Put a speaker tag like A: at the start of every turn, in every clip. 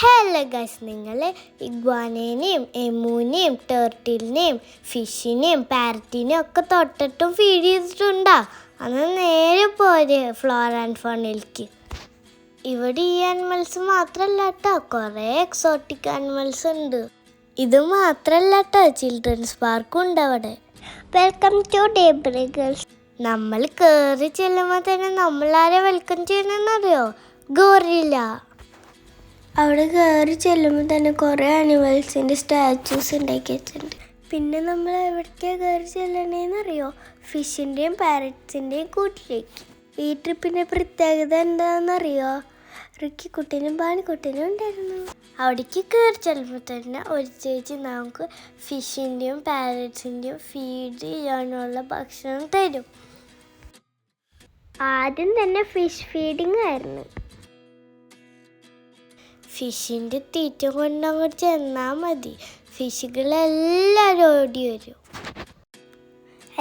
A: Hello guys, നിങ്ങൾ ഇഗ്വാനേനെയും എമൂനെയും ടേർട്ടിലിനെയും ഫിഷിനെയും പാരറ്റിനെയും ഒക്കെ തൊട്ടിട്ടും feed ചെയ്തിട്ടുണ്ടോ? അന്ന് നേരെ പോരെ ഫ്ലോർ ആൻഡ് ഫണിലേക്ക്. ഇവിടെ ഈ ആനിമൽസ് മാത്രമല്ല കേട്ടോ, കുറേ എക്സോട്ടിക് ആനിമൽസ് ഉണ്ട്. ഇത് മാത്രമല്ല കേട്ടോ, ചിൽഡ്രൻസ് പാർക്കും ഉണ്ട് അവിടെ.
B: വെൽക്കം ടു ഡേബ്രേ ഗേൾസ്.
A: നമ്മൾ കയറി ചെല്ലുമ്പോൾ തന്നെ നമ്മളാരെ വെൽക്കം ചെയ്യണമെന്നറിയോ? ഗോറില്ല.
B: അവിടെ കയറി ചെല്ലുമ്പോൾ തന്നെ കുറേ ആനിമൽസിൻ്റെ സ്റ്റാച്യൂസ് ഉണ്ടാക്കി വെച്ചിട്ടുണ്ട്. പിന്നെ നമ്മൾ എവിടേക്കാണ് കയറി ചെല്ലണേന്നറിയോ? ഫിഷിൻ്റെയും പാരറ്റ്സിൻ്റെയും കൂട്ടിലേക്ക്. ഈ ട്രിപ്പിൻ്റെ പ്രത്യേകത എന്താണെന്നറിയോ? റിക്കിക്കുട്ടനും പാനിക്കുട്ടനും ഉണ്ടായിരുന്നു.
A: അവിടേക്ക് കയറി ചെല്ലുമ്പോൾ തന്നെ ഒരു ചേച്ചി നമുക്ക് ഫിഷിൻ്റെയും പാരറ്റ്സിൻ്റെയും ഫീഡ് ചെയ്യാനുള്ള ഭക്ഷണം തരും.
B: ആദ്യം തന്നെ ഫിഷ് ഫീഡിങ് ആയിരുന്നു.
A: ഫിഷിൻ്റെ തീറ്റ കൊണ്ട് അങ്ങോട്ട് ചെന്നാൽ മതി, ഫിഷുകളെല്ലാവരും ഓടി വരും.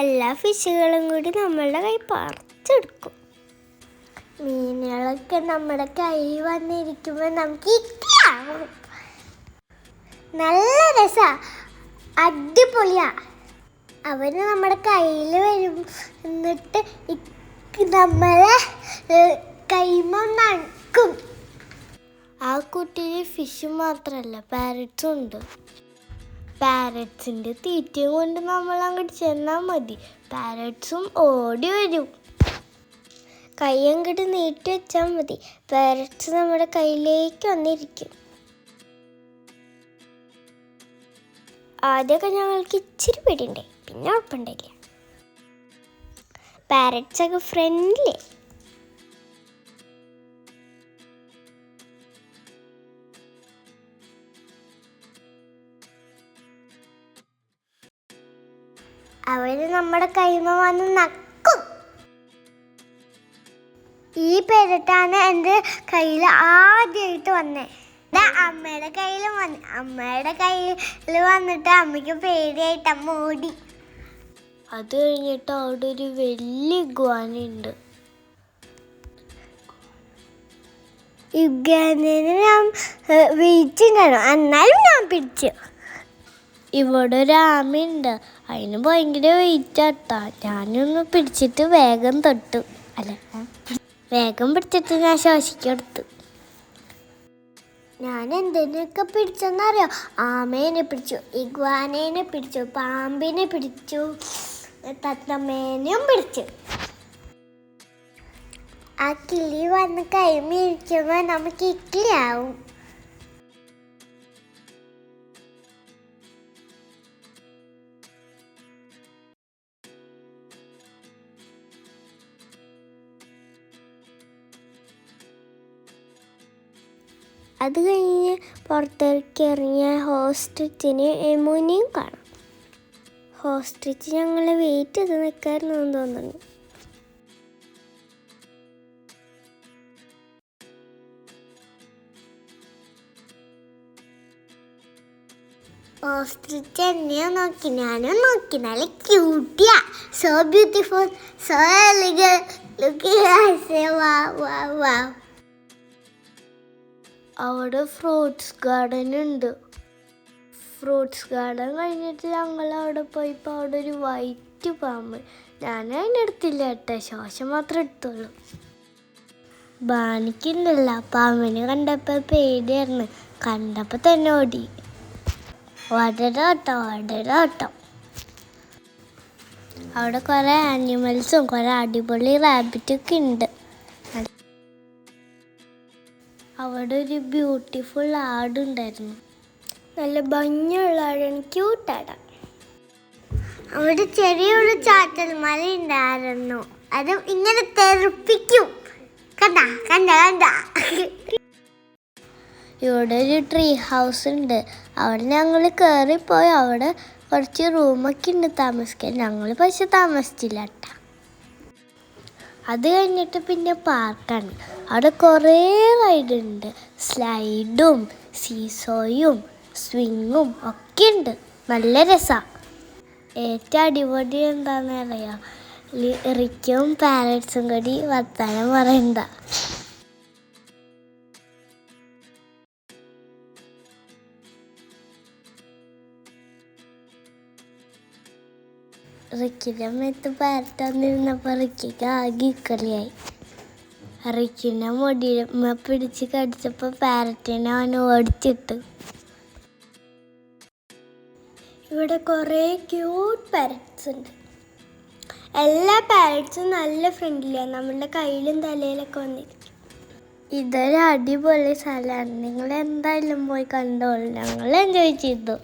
B: എല്ലാ ഫിഷുകളും കൂടി നമ്മളുടെ കൈ പറിച്ചെടുക്കും. മീനുകളൊക്കെ നമ്മുടെ കൈ വന്നിരിക്കുമ്പോൾ നമുക്ക് ഇഷ്ടമാവും. നല്ല രസമാണ്, അടിപൊളിയാ. അവർ നമ്മുടെ കയ്യിൽ വരും, എന്നിട്ട് നമ്മളെ കൈമ നക്കും.
A: ആ കുട്ടിയിൽ ഫിഷ് മാത്രമല്ല പാരറ്റ്സും ഉണ്ട്. പാരറ്റ്സിൻ്റെ തീറ്റയും കൊണ്ട് നമ്മൾ അങ്ങോട്ട് ചെന്നാൽ മതി, പാരറ്റ്സും ഓടി വരും.
B: കൈ അങ്ങോട്ട് നീട്ടി വെച്ചാൽ മതി, പാരറ്റ്സ് നമ്മുടെ കയ്യിലേക്ക് വന്നിരിക്കും. ആദ്യമൊക്കെ ഞങ്ങൾക്ക് ഇച്ചിരി പേടിയുണ്ടായി, പിന്നെ ഉറപ്പുണ്ടായില്ല. പാരറ്റ്സൊക്കെ ഫ്രണ്ട്ലി. അവര് നമ്മുടെ കൈമ വന്ന് നക്കും. ഈ പേരിട്ടാണ് എൻ്റെ കയ്യിൽ ആദ്യമായിട്ട് വന്നേ. അമ്മയുടെ കയ്യിലും വന്നു. അമ്മയുടെ കയ്യിൽ വന്നിട്ട് അമ്മയ്ക്ക് പേടിയായിട്ട് അമ്മ ഓടി.
A: അത് കഴിഞ്ഞിട്ട് അവിടെ ഒരു വലിയ ഇഗ്വാനയുണ്ട്.
B: ഇഗ്വാനേനെ ഞാൻ വീഴ്ചയുണ്ടായിരുന്നു, എന്നാലും ഞാൻ പിടിച്ചു.
A: ഇവിടെ ഒരു ആമയുണ്ട്, അതിന് ഭയങ്കര വെയിറ്റാട്ടാ. ഞാനൊന്ന് പിടിച്ചിട്ട് വേഗം തൊട്ടു, വേഗം പിടിച്ചിട്ട് ഞാൻ ശ്വാസിക്കെടുത്തു.
B: ഞാൻ എന്തിനൊക്കെ പിടിച്ചെന്നറിയോ? ആമേനെ പിടിച്ചു, ഇഗ്വാനേനെ പിടിച്ചു, പാമ്പിനെ പിടിച്ചു, തത്തമ്മേനെയും പിടിച്ചു. ആ കിളി വന്ന് കൈമിരിക്കുമ്പോൾ നമുക്ക് ഇക്കിളിയാവും. അത് കഴിഞ്ഞ് പുറത്തേക്ക് ഇറങ്ങിയ ഹോസ്ട്രിച്ചിനെയും എമൂനെയും കാണാം. ഹോസ്ട്രിച്ച് ഞങ്ങളെ വെയിറ്റ് ചെയ്ത് നിൽക്കായിരുന്നു തോന്നുന്നു. ഓസ്ട്രിച്ച് എന്നെയും നോക്കി, ഞാനും നോക്കി. നല്ല ക്യൂട്ടിയാ, so beautiful, so elegant, looking like വാ.
A: അവിടെ ഫ്രൂട്ട്സ് ഗാർഡൻ ഉണ്ട്. ഫ്രൂട്ട്സ് ഗാർഡൻ കഴിഞ്ഞിട്ട് ഞങ്ങൾ അവിടെ പോയപ്പോൾ അവിടെ ഒരു വൈറ്റ് പാമ്പ്. ഞാൻ അതിനെടുത്തില്ല കേട്ടോ, ശ്വാസം മാത്രം എടുത്തോളൂ. ബാനിക്കുണ്ടല്ല, പാമ്പിനെ കണ്ടപ്പോൾ പേടിയായിരുന്നു, കണ്ടപ്പോൾ തന്നെ ഓടി. ഓട്ടം. അവിടെ കുറേ ആനിമൽസും കുറേ അടിപൊളി റാബിറ്റൊക്കെ ഉണ്ട്. അവിടെ ഒരു ബ്യൂട്ടിഫുൾ ആടുണ്ടായിരുന്നു,
B: നല്ല ഭംഗിയുള്ള ആടാണ്, ക്യൂട്ടാടാ. അവിടെ ചെറിയൊരു ചാറ്റൽ മല ഉണ്ടായിരുന്നു, അത് ഇങ്ങനെ തെറിപ്പിക്കും. കണ്ട
A: ഇവിടെ ഒരു ട്രീ ഹൗസ് ഉണ്ട്, അവിടെ ഞങ്ങൾ കയറിപ്പോയി. അവിടെ കുറച്ച് റൂമൊക്കെ ഉണ്ട് താമസിക്കാൻ, ഞങ്ങൾ പക്ഷെ താമസിച്ചില്ല കേട്ടോ. അത് കഴിഞ്ഞിട്ട് പിന്നെ പാർക്കാണ്. അവിടെ കുറേ റൈഡ് ഉണ്ട്, സ്ലൈഡും സീസോയും സ്വിങ്ങും ഒക്കെ ഉണ്ട്, നല്ല രസമാണ്. ഏറ്റവും അടിപൊളി എന്താണെന്ന് അറിയാം? റിക്കും പാരറ്റ്സും കൂടി വർത്താനം പറയണ്ട. റിക്കിൻ്റെ മേത്ത് പാരറ്റ് വന്നിരുന്നപ്പോൾ റിക്കിക്ക് ആകെ കളിയായി. റിക്കിനെ മുടിയെ പിടിച്ച് കടിച്ചപ്പോൾ പാരറ്റിനെ അവൻ ഓടിച്ചിട്ടു. ഇവിടെ കുറേ ക്യൂട്ട് പാരറ്റ്സ് ഉണ്ട്. എല്ലാ പാരറ്റ്സും നല്ല ഫ്രണ്ട്ലിയാണ്, നമ്മളുടെ കയ്യിലും തലയിലൊക്കെ വന്നിരിക്കും. ഇതൊരു അടിപൊളി സ്ഥലമാണ്, നിങ്ങൾ എന്തായാലും പോയി കണ്ടോളൂ. ഞങ്ങൾ എൻജോയ് ചെയ്തു.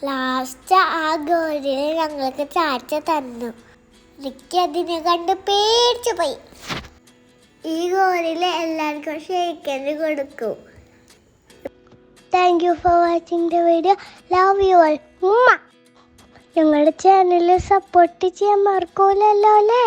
B: ലാസ്റ്റ് ആ ഗോരിനെ ഞങ്ങൾക്ക് ചാച്ച തന്നു. റിക്കി അതിനെ കണ്ട് പേടിച്ചു പോയി. ഈ ഗോരില് എല്ലാവർക്കും ഷേക്കൻഡ് കൊടുക്കും.
A: Thank you for watching the video. Love you all. ഞങ്ങളുടെ ചാനൽ സപ്പോർട്ട് ചെയ്യാൻ മറക്കൂലല്ലോ അല്ലേ?